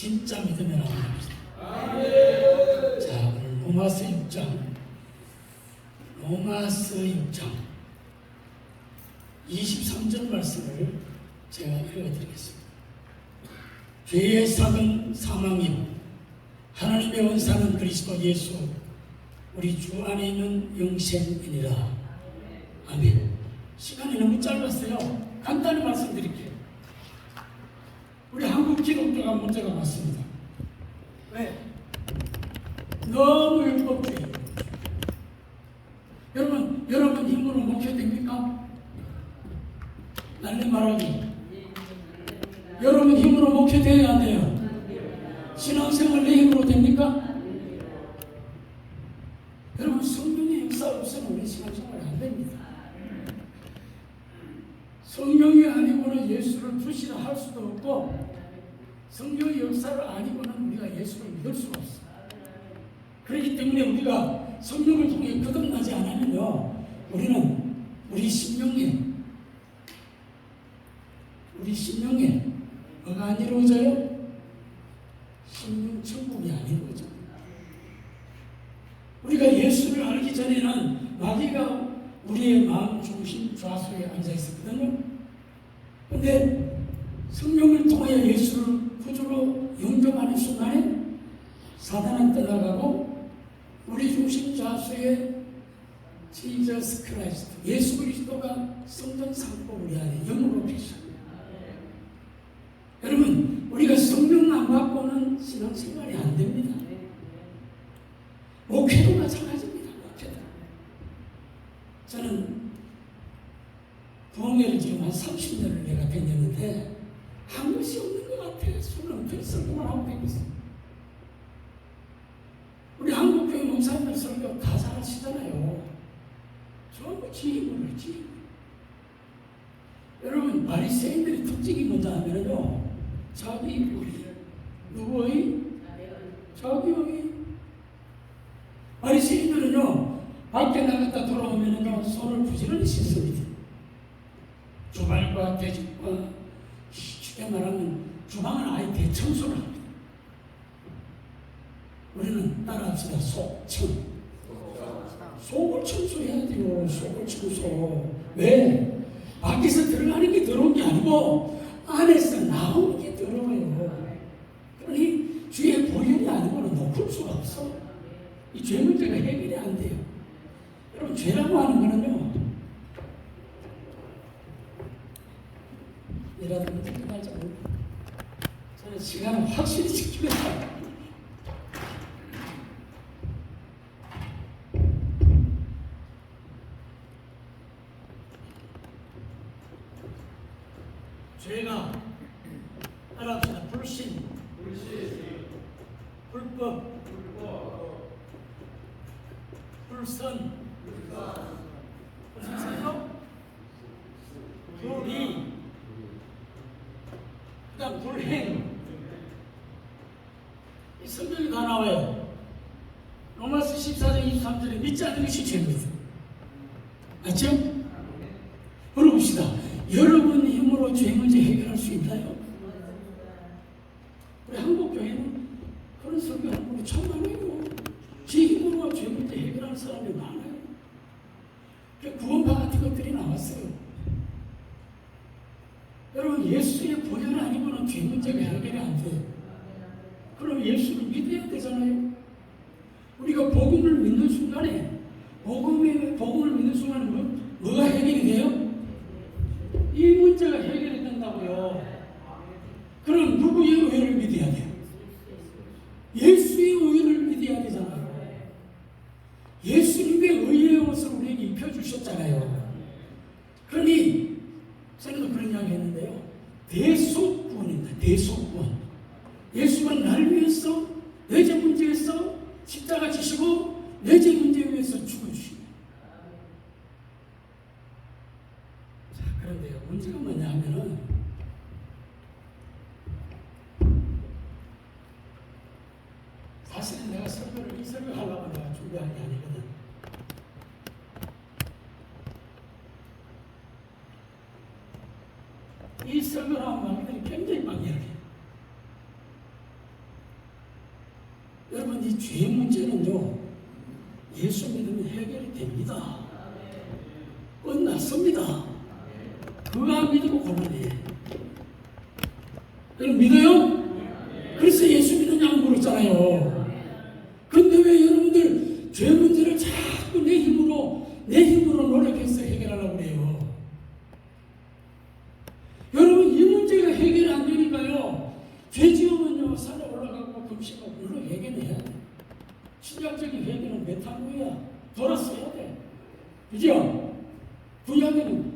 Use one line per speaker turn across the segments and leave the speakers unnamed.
진짜 믿으면 합니다. 자, 오늘 로마서 6장 23절 말씀을 제가 읽어드리겠습니다. 죄의 삭은 사망이요 하나님의 원사는 그리스도 예수 우리 주 안에 있는 영생이니라. 아멘. 시간이 너무 짧았어요. 간단히 말씀드릴게요. 우리 한국 기독교가 문제가 많습니다. 왜? 너무 율법주의. 여러분 힘으로 목회됩니까? 날리 말하기. 여러분 힘으로 목회돼야 안 돼요? 신앙생활 내 힘으로 됩니까? 여러분 성령의 역사 없으면 우리 신앙생활이 안 됩니다. 성령이 아니고는 예수를 주시라 할 수도 없고 성령의 역사를 아니고는 우리가 예수를 믿을 수가 없어요. 그렇기 때문에 우리가 성령을 통해 거듭나지 않으면요 우리는 우리 심령에 뭐가 안 이루어져요? 심령 천국이 안 이루어져요. 우리가 예수를 알기 전에는 마귀가 우리의 마음 중심 좌수에 앉아 있었거든요. 그런데 성령을 통하여 예수를 구주로 영접하는 순간에 사단은 떠나가고 우리 중심 좌수에 지저스 크라이스트 예수 그리스도가 성전 삼고 우리 안에 영으로 계십니다. 여러분 우리가 성령 안 받고는 신앙생활이 안 됩니다. 목회도 마찬가지입니다. 목회도. 저는 부흥회를 지금 한 30년을 내가 다녔는데 한 것이 없는 것 같아요. 술은 별 설교만 하고 다녔어요. 우리 한국교회 목사님들 설교 다 잘하시잖아요. 전부 지휘문을 지휘문. 여러분 바리새인들의 특징이 뭔지 하면요 자기 의의 누구의? 자기 의의. 바리새인들은요 밖에 나갔다 돌아오면요 손을 부지런히 씻습니다. 주발과 대집과 쉽게 말하면 주방은 아예 대청소를 합니다. 우리는 따라합시다. 속을 청소해야 돼요. 속을 청소. 왜? 밖에서 들어가는 게 더러운 게 아니고 안에서 나오는 게 더러워요. 그러니 주의 보혈이 아니고는 높을 수가 없어. 이 죄 문제가 해결이 안 돼요. 여러분 죄라고 하는 거는요 이라도 문제 끝날지 모르겠어요. 저는 시간을 확실히 지키겠다. 죄가 따라합시다. 불신, 불법, 불선, 무슨 소리요? 불의, 그 다음 불행. 이 성경이 다 나와요. 로마서 14장 23절에 믿지 않는 것이 죄입니다. 맞죠? 물어봅시다. 여러분 힘으로 죄 문제 해결할 수 있나요? 우리 한국교회는 그런 설교하는 분이 참 많아요. 제 힘으로 죄 문제 해결하는 사람이 많아요. 구원파 같은 것들이 나왔어요. 여러분 예수의 보혈 아니고는 죄 문제가 해결이 안 돼요. 그럼 예수를 믿어야 되잖아요. 우리가 복음을 믿는 순간에 복음을 믿는 순간에 뭐가 해결이 돼요? 이 문제가 해결이 된다고요. 그럼 누구의 의를 믿어야 돼요? 예수의 의를 믿어야 되잖아요. 예수님의 의의 옷을 우리에게 입혀주셨잖아요. 그러니 저는 그런 이야기 했는데요. 대속구원입니다. 대속구원. 예수가 나를 위해서 내 죄 문제에서 십자가 지시고 내 죄 문제에 위해서 죽어주십니다. 자, 그런데요. 문제가 뭐냐 하면은 사실은 내가 이 설교하려고 내가 준비한 게 아니거든. 이 설교를 하면 마귀들이 굉장히 막 이야기해요. 여러분, 이 죄 문제는요, 예수 믿으면 해결이 됩니다. 끝났습니다. 그거 안 믿으면 곤란해. 여러분 믿어요? 그래서 예수 믿느냐고 물었잖아요. 근데 왜 여러분들 죄 문제를 자꾸 내 힘으로 노력해서 해결하려고 그래요? 여러분, 이 문제가 해결이 안 되니까요, 죄 지으면요 산에 올라가고 금식하고 물론 해결해야 돼. 신약적인 회개는 메타노야. 돌았어야 돼. 그죠? 구약에는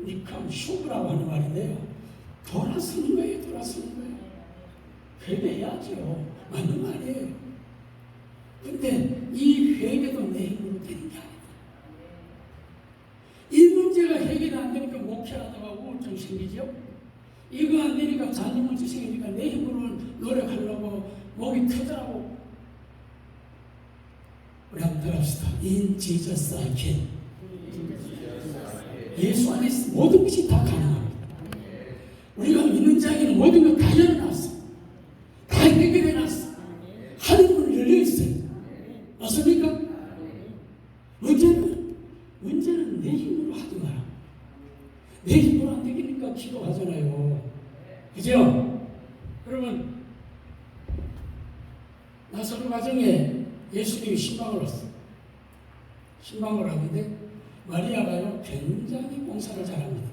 니캄 슈브라고 하는 말인데요. 돌아서는 거예요. 돌아서는 거예요. 회개해야죠. 맞는 말이에요. 근데 이 회개도 내 힘으로 되는 게 아니다. 이 문제가 해결이 안 되니까 목회하다가 우울증 생기죠? 이거 안 되니까 자녀 문제 생기니까 내 힘으로 노력하려고 목이 터져라고. 우리 한번 들어갑시다. In Jesus I can. 예수 안에 모든 것이 다 가능합니다. 우리가 믿는 자에게는 모든 것 다 열어놨어. 다 해결해놨어. 하늘 문이 열려있어요. 맞습니까? 문제는 내 힘으로 하지 마라. 내 힘으로 안 되니까 기도하잖아요. 그죠? 여러분, 나사로 가정에 예수님이 신방을 왔어요. 신방을 하는데 마리아가요 굉장히 봉사를 잘합니다.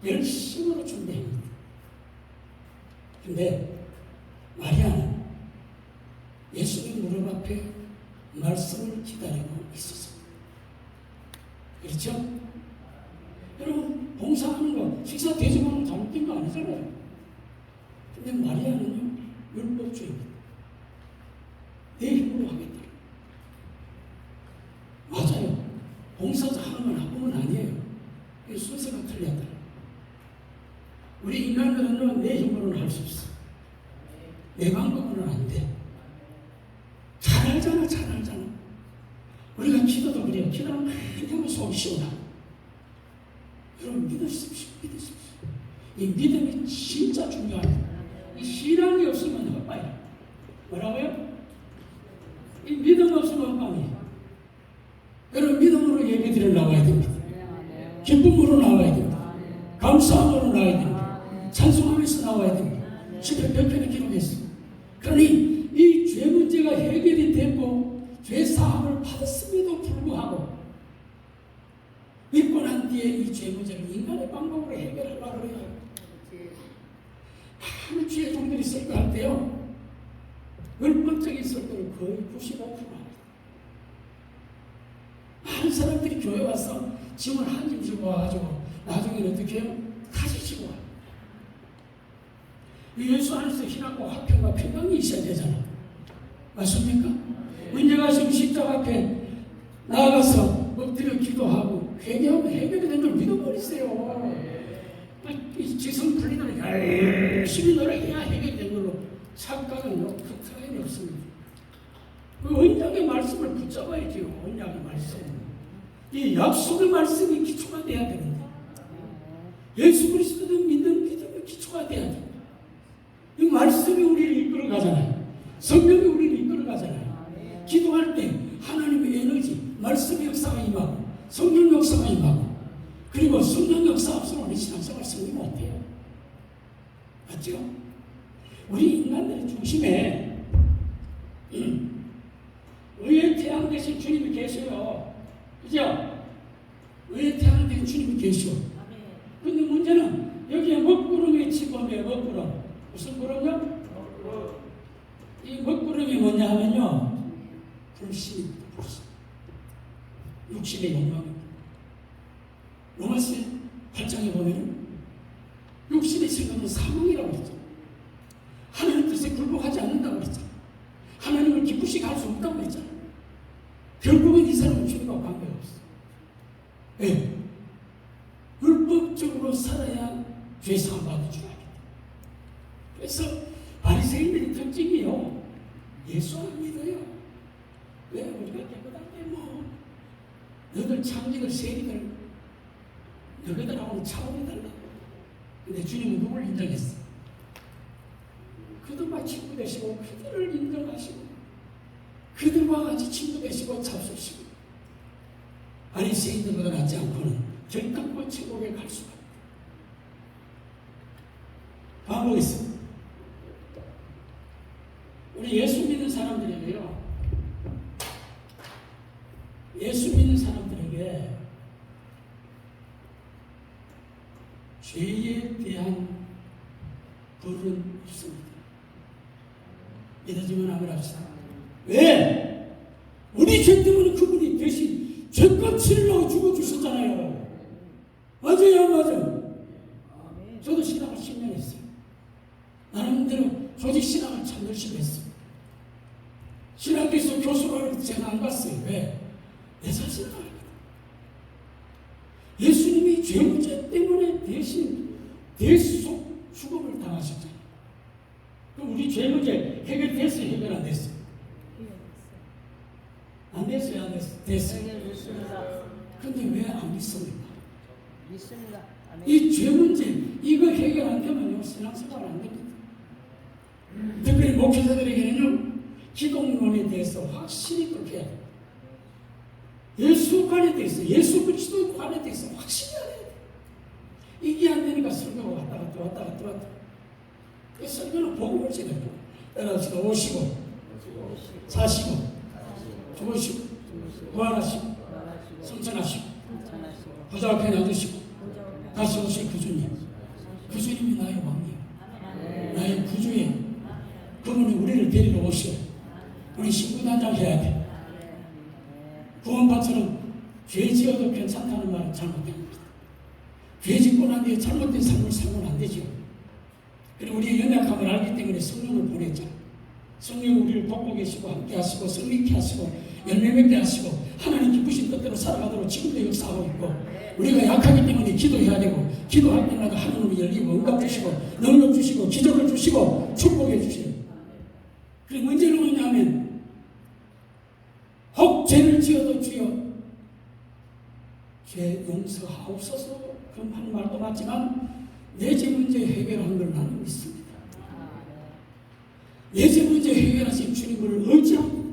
열심으로 준비합니다. 근데 마리아는 예수님 무릎 앞에 말씀을 기다리고 있었습니다. 그렇죠? 여러분, 봉사하는 거 식사 대접하는 거 잘못된 거 아니잖아요. 근데 마리아는요 율법주의입니다. 내 힘으로 하겠다. 맞아요. 봉사자 하는 건 나쁜 건 아니에요. 순서가 틀렸다. 우리 인간들은 내 힘으로는 할 수 없어. 내 방법으로는 안 돼. 잘 알잖아. 우리가 기도도 그래요. 기도는 많이 하면 속이 시원하고. 여러분 믿으십시오. 이 믿음이 진짜 중요합니다. 이 신앙이 없으면 헛바야. 뭐라고요? 이 믿음 없으면 헛방이에요. 여러분 믿음으로 예배드려 나와야 됩니다. 기쁨으로 나와야 됩니다. 감사함으로 나와야 됩니다. 찬송하면서 나와야 됩니다. 시편 몇 편에 기록했어. 그러니 이 죄 문제가 해결이 됐고 죄 사함을 받았음에도 불구하고 믿고 난 뒤에 이 죄 문제를 인간의 방법으로 해결하려고 그래요. 많은 주의 종들이 설교할 때요, 율법적인 설교를 거의 95%. 많은 사람들이 교회 와서 짐을 한 짐 지고 와가지고 나중에는 어떻게 해요? 다시 지고 와요. 예수 안에서 신앙과 화평과 평강이 있어야 되잖아. 맞습니까? 문제가 지금 십자가 앞에 나아가서 엎드려 기도하고 회개하면 해결이 된 걸 믿어버리세요. 지성 풀리도록 열심히 노력해야 해결이 된 걸로 착각은요, 그 차이는 없습니다. 그 언약의 말씀을 붙잡아야지요. 언약의 말씀. 이 약속의 말씀이 기초가 돼야 됩니다. 예수 그리스도를 믿는 믿음의 기초가 돼야 됩니다. 이 말씀이 우리를 이끌어가잖아요. 성경이 우리를 이끌어가잖아요. 기도할 때 하나님의 에너지, 말씀의 역사가 임하고 성령 역사가 임하고 그리고 성령 역사 없으면 우리 신앙생활 승리 못해요. 맞죠? 우리 인간들의 중심에 의의 태양 대신 주님이 계셔요. 그죠? 의의 태양 대신 주님이 계셔. 근데 문제는 여기에 먹구름이 집어매요. 먹구름. 무슨 구름요? 이 먹구름이 뭐냐 하면요, 불신입니다. 불신. 육신의 욕망입니다. 로마서 8장에 보면 육신의 생각은 사망이라고 그랬죠. 하나님 뜻에 굴복하지 않는다고 그랬죠. 하나님을 기쁘시게 할 수 없다고 그랬잖아. 결국은 이 사람은 주님과 관계가 없어. 네. 율법적으로 살아야 죄사함 받을 줄 알겠다. 그래서 바리새인들의 특징이요, 예수 안 믿어요. 왜? 우리가 깨끗한데 뭐 너희들 창기들 세리들 너희들하고는 차원이 달라. 근데 주님은 누굴 인정했어? 그들과 친구 되시고 그들을 인정하시고 그들과 같이 친구 되시고 잡수시고 바리새인들보다 낫지 않고는 결단코 천국에 갈 수가 없다. 반복했습니다. 우리 예수 믿는 사람들에게요, 예수 믿는 사람들에게 죄에 대한 벌은 없습니다. 믿어지면 아멘 합시다. 왜? 우리 죄 때문에 그분이 대신 죄값 치르려고 죽어주셨잖아요. 맞아요, 안 맞아요? 저도 신앙을 10년 했어요. 나름대로 조직 신앙을 참 열심히 했어요. 신학교에서 교수를 제가 안 갔어요. 왜? 내 자신을 알거든. 예수님이 죄 문제 때문에 대신 대속 죽음을 당하셨잖아요. 그럼 우리 죄 문제 해결됐어요? 해결 안 됐어요? 안 됐어요? 안 됐어요? 됐어요. 근데 왜 안 믿습니까?
믿습니다.
이 죄 문제 이거 해결 안 되면요 신앙생활 안 됩니다. 특별히 목회자들에게는요 기독론에 대해서 확실히 그렇게 해야 돼요. 예수관에 대해서 예수 그리스도관에 대해서 확실히 알아야 돼요. 이게 안 되니까 설교가 왔다 갔다 그 설교는 복음을 전해요. 따라합시다. 오시고 사시고 죽으시고 부활하시고 성천하시고 부자 앞에 놔두시고 다시 오실 구주님. 구주님이 나의 왕이에요. 나의 구주예요. 그분이 우리를 데리러 오셔요. 우리 신부단장 해야 돼. 구원받처럼 죄 지어도 괜찮다는 말은 잘못된 겁니다. 죄 짓고 난 뒤에 잘못된 삶을 살면 안 되죠. 그리고 우리의 연약함을 알기 때문에 성령을 보냈죠. 성령이 우리를 돕고 계시고 함께 하시고 성립케 하시고 열매 맺게 하시고 하나님 기쁘신 뜻대로 살아가도록 지금도 역사하고 있고, 우리가 약하기 때문에 기도해야 되고 기도할 때마다 하나님이 열리고 응답 주시고 능력 주시고 기적을 주시고 축복해 주시고. 그리고 문제는 뭐냐면 혹 죄를 지어도 주여 죄 용서하옵소서 그런 하는 말도 맞지만 내 죄 문제 해결한 걸 나는 믿습니다. 내 죄 문제 해결하신 주님을 의지합니다.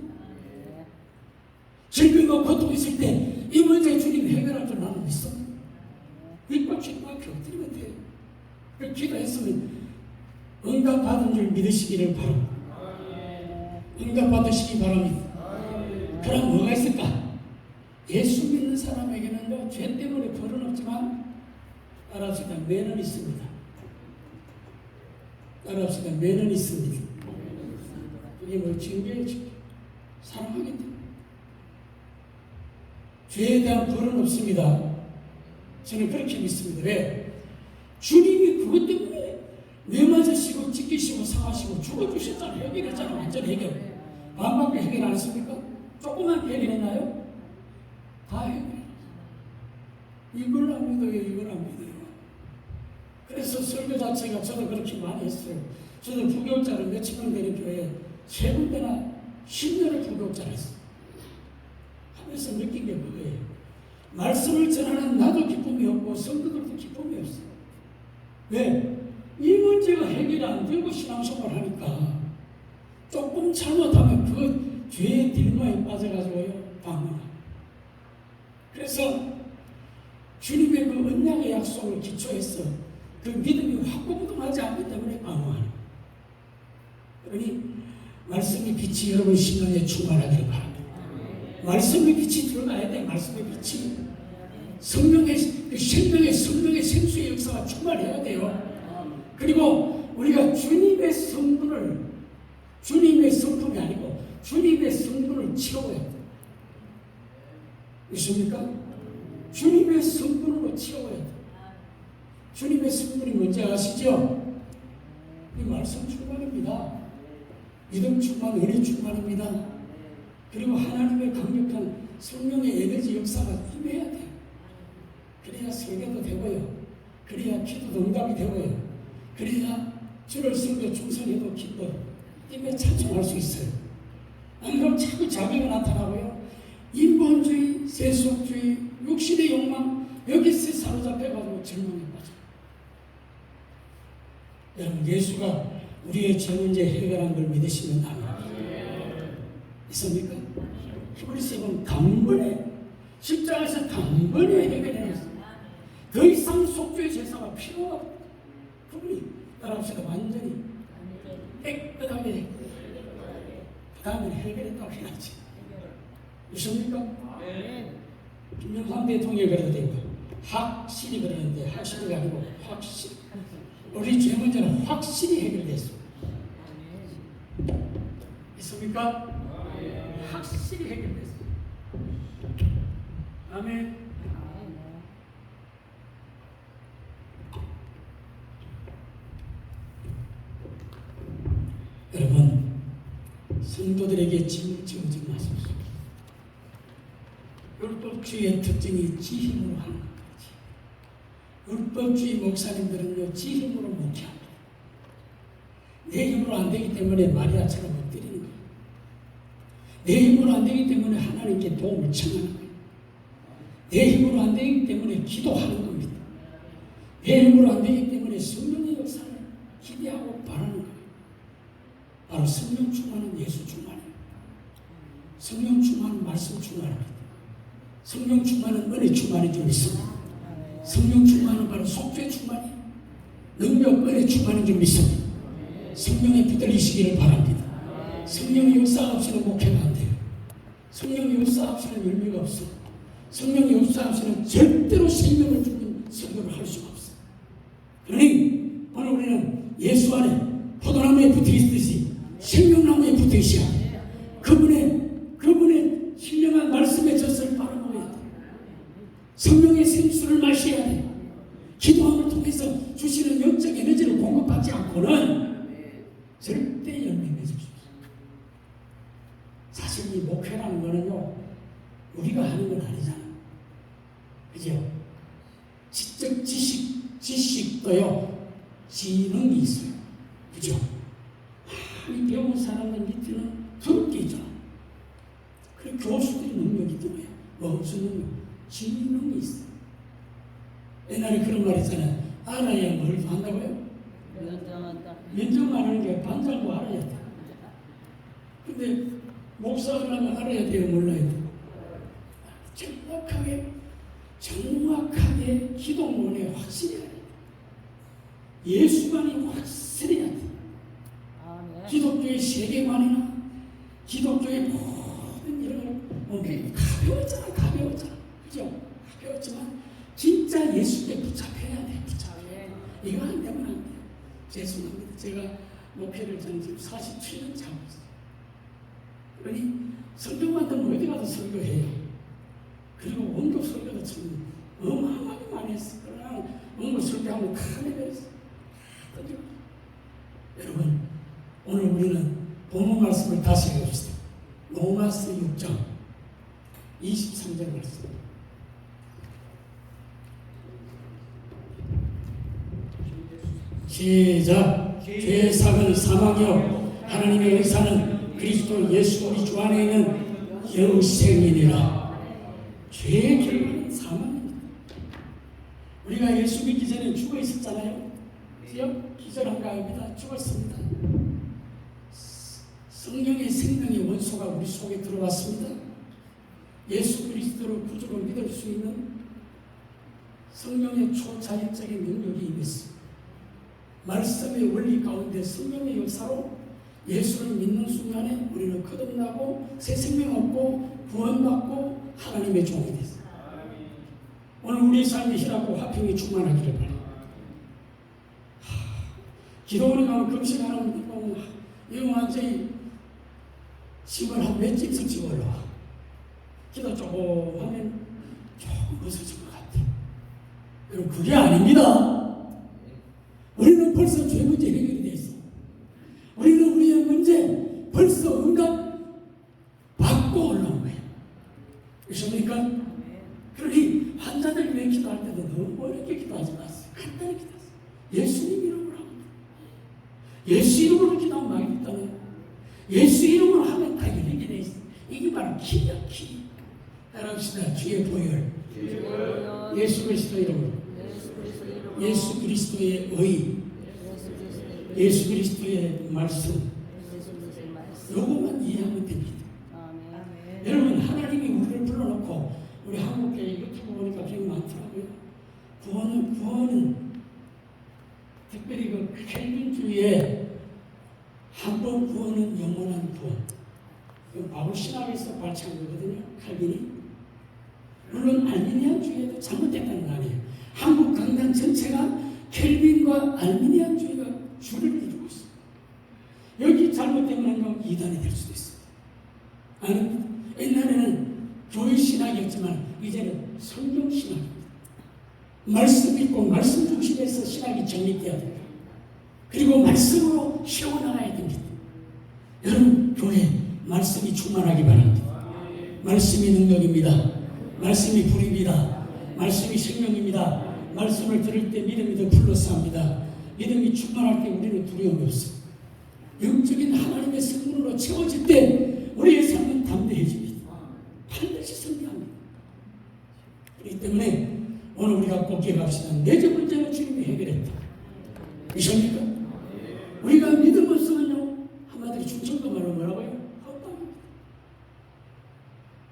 질병과 고통이 있을 때 이 문제 주님 해결할 줄 나는 믿습니다. 믿고 기도하게 엎드리면 돼요. 그 기도했으면 응답받은 줄 믿으시기를 바랍니다. 응답받으시기 바랍니다. 그럼 뭐가 있을까? 예수 믿는 사람에게는 죄 때문에 벌은 없지만 따라합시다. 매는 있습니다. 따라합시다. 매는 있습니다. 그게 뭘 징계예요? 사랑하기 때문에. 죄에 대한 벌은 없습니다. 저는 그렇게 믿습니다. 왜? 주님이 그것 때문에 뇌 맞으시고 찢기시고 상하시고 죽어주셨잖아요. 해결했잖아요. 완전 해결. 반밖에 해결 안 했습니까? 조금만 해결했나요? 다 해결. 이걸 안 믿어요. 이걸 안 믿어요. 그래서 설교 자체가 저도 그렇게 많이 했어요. 저도 부교육자를 몇천 명 되는 교회에 세 군데나 10년을 부교육자를 했어요. 하면서 느낀 게 뭐예요? 말씀을 전하는 나도 기쁨이 없고 성도들도 기쁨이 없어요. 왜? 이 문제가 해결이 안 되고 신앙생활을 하니까 조금 잘못하면 그 죄의 딜마에 빠져가지고요 방황하고. 그래서 주님의 그 언약의 약속을 기초해서 그 믿음이 확고부동하지 않기 때문에 방황하는. 그러니 말씀의 빛이 여러분 심령에 충만하기를 바랍니다. 말씀의 빛이 들어가야 돼. 말씀의 빛이 성령의 생명의 생수의 역사가 충만해야 돼요. 그리고 우리가 주님의 성분을 주님의 성품이 아니고 주님의 성분을 채워야 돼요. 있습니까? 주님의 성분으로 채워야 돼요. 주님의 성분이 뭔지 아시죠? 이 말씀 충만입니다. 믿음 충만, 은혜 충만입니다. 그리고 하나님의 강력한 성령의 에너지 역사가 임해야 돼요. 그래야 설교도 되고요. 그래야 기도도 응답이 되고요. 그래야 주를 섬겨 충성해도 기뻐 임에 찬송할 수 있어요. 안 그럼 자꾸 자기가 나타나고요. 인본주의, 세속주의, 육신의 욕망 여기서 사로잡혀가지고 절망에 빠져요. 여러분 예수가 우리의 죄 문제 해결한 걸 믿으시면 아멘. 있습니까? 히브리서에 보면 단번에 십자가에서 단번에 해결해냈어요. 더 이상 속죄의 제사가 필요가 없다. 그분이 따라합시다. 완전히 깨끗하게 그 다음에 해결했다고 해야지. 있습니까? 김영삼 대통령이 그래도 되고 확실히 그러는데 확실히가 아니고 확실히 우리 죄 문제는 확실히 해결됐어. 있습니까? 확실히 해결됐어. 아멘. 여러분, 성도들에게 짐을 지우지 마십시오. 율법주의의 특징이 지힘으로 하는 것이지. 율법주의 목사님들은요, 지힘으로 목회합니다. 내 힘으로 안 되기 때문에 마리아처럼 엎드리는 거예요. 내 힘으로 안 되기 때문에 하나님께 도움을 청하는 거예요. 내 힘으로 안 되기 때문에 기도하는 겁니다. 내 힘으로 안 되기 때문에 성령의 역사를 기대하고 바라는 거예요. 바로 성령 충만은 예수 충만이에요. 성령 충만은 말씀 충만입니다. 성령 충만은 은혜 충만인 줄 믿습니다. 성령 충만은 바로 속죄 충만이에요. 능력 은혜 충만인 줄 믿습니다. 성령에 붙들리시기를 바랍니다. 성령의 역사 없이는 목회가 안 돼요. 성령의 역사 없이는 열매가 없어. 성령의 역사 없이는 절대로 생명을 주는 설교를 할 수가 없어. 그러니 오늘 우리는 예수 안에 포도나무에 붙어있듯이 생명나무에 붙어있어야 돼. 그분의 신령한 말씀의 젖을 바로 먹어야 돼. 성령의 생수를 마셔야 돼. 기도함을 통해서 주시는 영적 에너지를 공급받지 않고는 절대 열매 맺을 수 없어요. 사실 이 목회라는 거는요, 우리가 하는 건 아니잖아. 그죠? 지적 지식도요, 지능이 있어요. 그죠? 이 배운 사람들 밑에는 더럽게 있잖아. 그 교수들이 능력이 있더라고요. 뭐 무슨 능력? 지능이 있어. 옛날에 그런 말 있잖아요. 알아야 뭘 한다고요? 면접 안 하는 게 반장도 알아야 돼. 근데 목사를 하면 알아야 돼요, 몰라야 돼요? 정확하게 기도문에 확실히 해야 돼. 예수관이 확실해야 돼. 기독교의 세계관이나 기독교의 모든 이런 걸 가벼웠잖아. 그죠? 가벼웠지만 진짜 예수께 붙잡혀야 돼. 이거 안 되면 안 돼. 죄송합니다. 제가 목회를 저는 지금 47년 차고 있어요. 그러니 성경만 들면 어디 가서 설교해요. 그리고 원교 설교도 참 어마어마하게 많이 했어요. 그러나 원교 설교하면 다 내버렸어요. 여러분, 오늘 우리는 본문 말씀을 다시 읽읍시다. 로마서 6장 23절 말씀. 시작. 죄의 삭은 사망이요 하나님의 의사는 그리스도 예수 우리 주 안에 있는 영생이니라. 죄의 결과는 사망입니다. 우리가 예수 믿기 전에 죽어 있었잖아요. 기절한가 합니다. 죽었습니다. 성령의 생명의 원소가 우리 속에 들어왔습니다. 예수 그리스도를 구주로 믿을 수 있는 성령의 초자율적인 능력이 임했습니다. 말씀의 원리 가운데 성령의 역사로 예수를 믿는 순간에 우리는 거듭나고 새 생명 얻고 구원받고 하나님의 종이 됐습니다. 오늘 우리의 삶이 희락고 화평이 충만하기를 바랍니다. 기도원에 가면 금식하는 거 이거 완전히 힘을 한 몇 집씩 올라와. 기도 조금 하면 조금 어서질 것 같아. 여러분, 그게 아닙니다. 우리는 벌써 죄 문제 해결이 되어 있어. 우리는 우리의 문제 벌써 응답 받고 올라온 거예요. 그렇습니까? 그러니 환자들 위해 기도할 때도 너무 어렵게 기도하지 마세요. 간단히 기도하세요. 예수님 이름으로 하면 돼요. 예수 이름으로 기도하면 많이 있다며. 예수 이름으로 하면 다 열리게 돼 있어. 이게 바로 기야, 기. 따라합시다. 주의 보혈. 예수 그리스도 이름으로. 예수 그리스도의 의, 예수 그리스도의 말씀, 요것만 이해하면 됩니다. 여러분, 하나님이 우리를 불러놓고 우리 한국교회 유튜브 보니까 기억이 많더라고요. 구원은 특별히 그 켈빈주의에 한 번 구원은 영원한 구원. 그 바울 신학에서 발췌한 거거든요. 칼빈이. 물론 알미니안주의도 잘못됐다는 거 아니에요. 한국 강단 전체가 켈빈과 알미니안주의가 줄을 이루고 있어요. 여기 잘못되면 이단이 될 수도 있어요. 아니, 옛날에는 교회 신학이었지만 이제는 성경 신학입니다. 말씀 있고 말씀 중심에서 신학이 정립되어야 됩니다. 그리고 말씀으로 세워나가야 됩니다. 여러분, 교회 말씀이 충만하기 바랍니다. 말씀이 능력입니다. 말씀이 불입니다. 말씀이 생명입니다. 말씀을 들을 때 믿음이 더 불러쌉니다. 믿음이 충만할 때 우리는 두려움이 없어요. 영적인 하나님의 성분으로 채워질 때 우리의 삶은 담대해집니다. 반드시 승리합니다. 그렇기 때문에 오늘 우리가 꼭 기억합시다. 내적 문제는 주님이 해결했다. 믿습니까? 우리가 믿음 없으면요, 한마디로 중천도 말로 뭐라고요? 헛방입니다.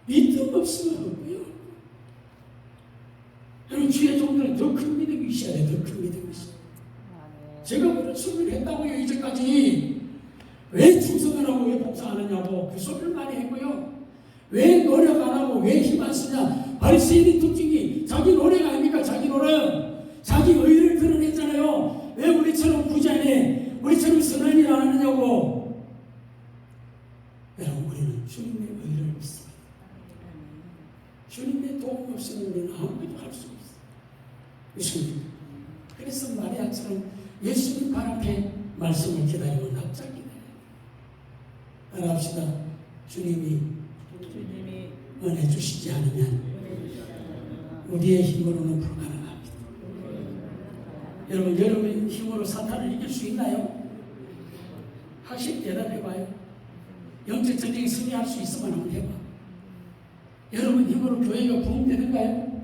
믿음 없으면 없고요. 여러분, 주의 종들은 더 큰 믿음이 있어야 돼요. 더 큰 믿음이 있어요. 제가 그런 소리를 했다고요. 이제까지 왜 충성을 하고 왜 봉사 안 하냐고 그 소리를 많이 했고요. 왜 노력 안 하고 왜 힘 안 쓰냐. 바리새인의 특징이 자기 노력 아닙니까? 자기 노력, 자기 의를 드러냈잖아요. 왜 우리처럼 부자네, 우리처럼 선한 일 안 하느냐고. 여러분, 우리는 주님의 의를 믿습니다. 주님의 도움 없이는 우리는 아무것도 할 수 없어요. 믿습니까? 그래서 마리아처럼 예수님 발 앞에 말씀을 기다리고 납작 기다려요. 따라합시다. 주님이 은혜 주시지 않으면 우리의 힘으로는 불가능합니다. 여러분 힘으로 사탄을 이길 수 있나요? 확실히 대답해봐요. 영적 전쟁에 승리할 수 있으면 한번 해봐. 여러분 힘으로 교회가 부흥되는가요?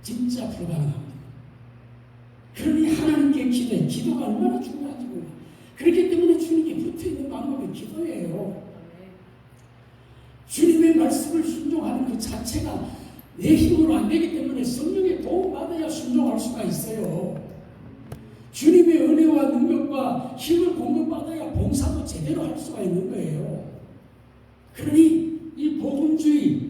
진짜 불가능합니다. 그러니 하나님께 기도해. 기도가 얼마나 중요한지 몰라. 그렇기 때문에 주님께 붙어있는 방법이 기도예요. 주님의 말씀을 순종하는 그 자체가 내 힘으로 안 되기 때문에 성령의 도움 받아야 순종할 수가 있어요. 주님의 은혜와 능력과 힘을 공급받아야 봉사도 제대로 할 수가 있는 거예요. 그러니 이 복음주의,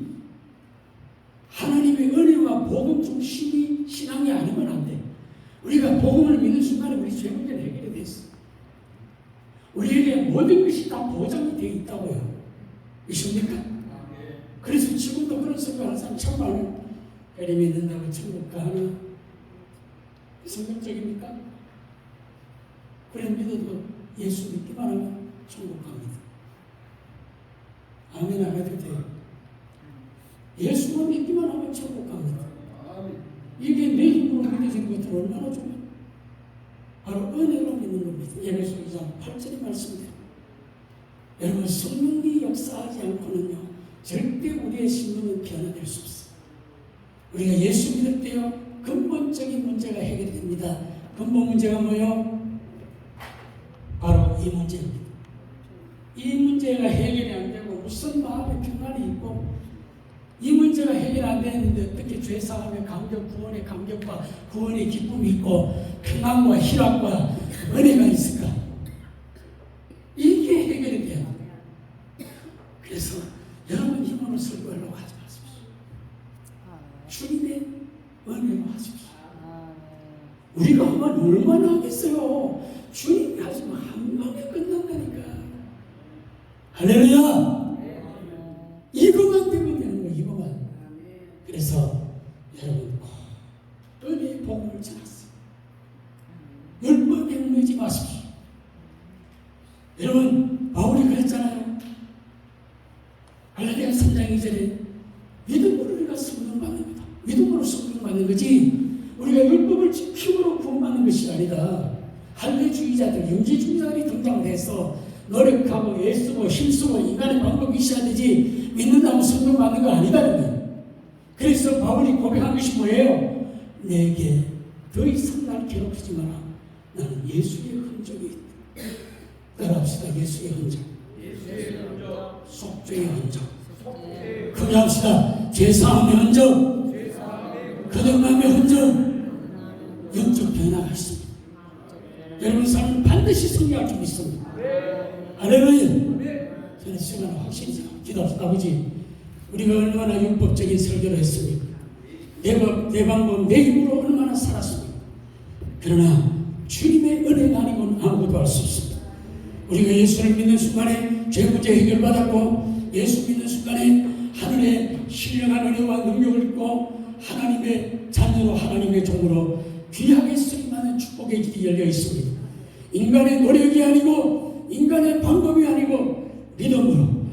하나님의 은혜와 복음 중심이 신앙이 아니면 안 돼. 우리가 복음을 믿는 순간에 우리 죄 문제는 해결이 됐어. 우리에게 모든 것이 다 보장이 되어 있다고요. 믿습니까? 그래서 지금도 그런 소리 하는 사람 참 많아요. 예리 믿는다고 천국 가나? 성경적입니까? 그래 믿어도 예수 믿기만 하면 천국 갑니다. 아멘 안 해도 돼요. 예수만 믿기만 하면 천국 갑니다. 이게 내 힘으로 믿어진 것들 얼마나 좋아요. 바로 은혜로 믿는 겁니다. 예배소 2장 8절의 말씀대로. 여러분, 성령이 역사하지 않고는요, 절대 우리의 신분은 변화될 수 없어요. 우리가 예수 믿을 때요, 근본적인 문제가 해결이 됩니다. 근본 문제가 뭐예요? 바로 이 문제입니다. 이 문제가 해결이 안 되고 무슨 마음의 평안이 있고 이 문제가 해결 안 되는데 어떻게 죄사함의 감격, 구원의 감격과 구원의 기쁨이 있고 평안과 희락과 은혜가 있을까? 이게 해결이 돼야 돼요. 그래서 여러분 힘으로 설교하려고 하지 마십시오. 주님의 은혜로 하십시오. 우리가 하면 얼마나 하겠어요? 주님이 하시면 한 방에 끝난다니까. 할렐루야! 이거만 되면 되는 거예요. 이거만. 그래서 여러분 은혜의 복음을 전하세요. 율법에 얽매이지 마십시오. 여러분 바울이 그랬잖아요. 갈라디아 3장 2절에 믿음으로 우리가 성령받는 거다. 믿음으로 성령받는 거지 우리가 율법을 지킴으로 구원받는 것이 아니다. 할례주의자들, 영지주의자들이 등장을 해서 노력하고 애쓰고 힘쓰고 인간의 방법이 있어야 되지 믿는다고 성령받는 거 아니다는 거예요. 그래서 바울이 고백한 것이 뭐예요? 내게 더 이상 날 괴롭히지 마라. 나는 예수의 흔적이 있다. 따라합시다. 예수의 흔적. 속죄의 흔적. 그리합시다. 죄사함의 흔적, 거듭남의 흔적, 영적 변화가 있습니다. 여러분 삶은 반드시 승리할 줄 믿습니다. 할렐루야. 저는 시간을 확실히 기도합시다. 아버지, 우리가 얼마나 율법적인 설교를 했습니까? 내 방법, 내 힘으로 얼마나 살았습니까? 그러나 주님의 은혜가 아니고는 아무것도 할 수 없습니다. 우리가 예수를 믿는 순간에 죄 문제 해결받았고, 예수 믿는 순간에 하늘의 신령한 은혜와 능력을 입고 하나님의 자녀로, 하나님의 종으로 귀하게 쓰임받는 축복의 길이 열려 있습니다. 인간의 노력이 아니고, 인간의 방법이 아니고, 믿음으로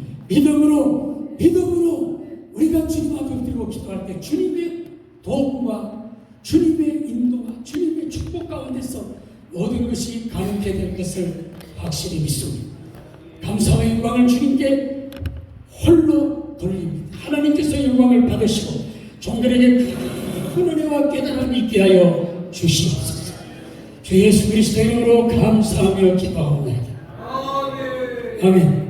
우리가 주님 앞에 드리고 기도할 때 주님의 도움과 주님의 인도와 주님의 축복 가운데서 모든 것이 가능하게 될 것을 확실히 믿습니다. 감사와 영광을 주님께 홀로 돌립니다. 하나님께서 영광을 받으시고 종들에게 큰 은혜와 깨달음이 있게 하여 주시옵소서. 주 예수 그리스도의 이름으로 감사하며 기도합니다. 아멘.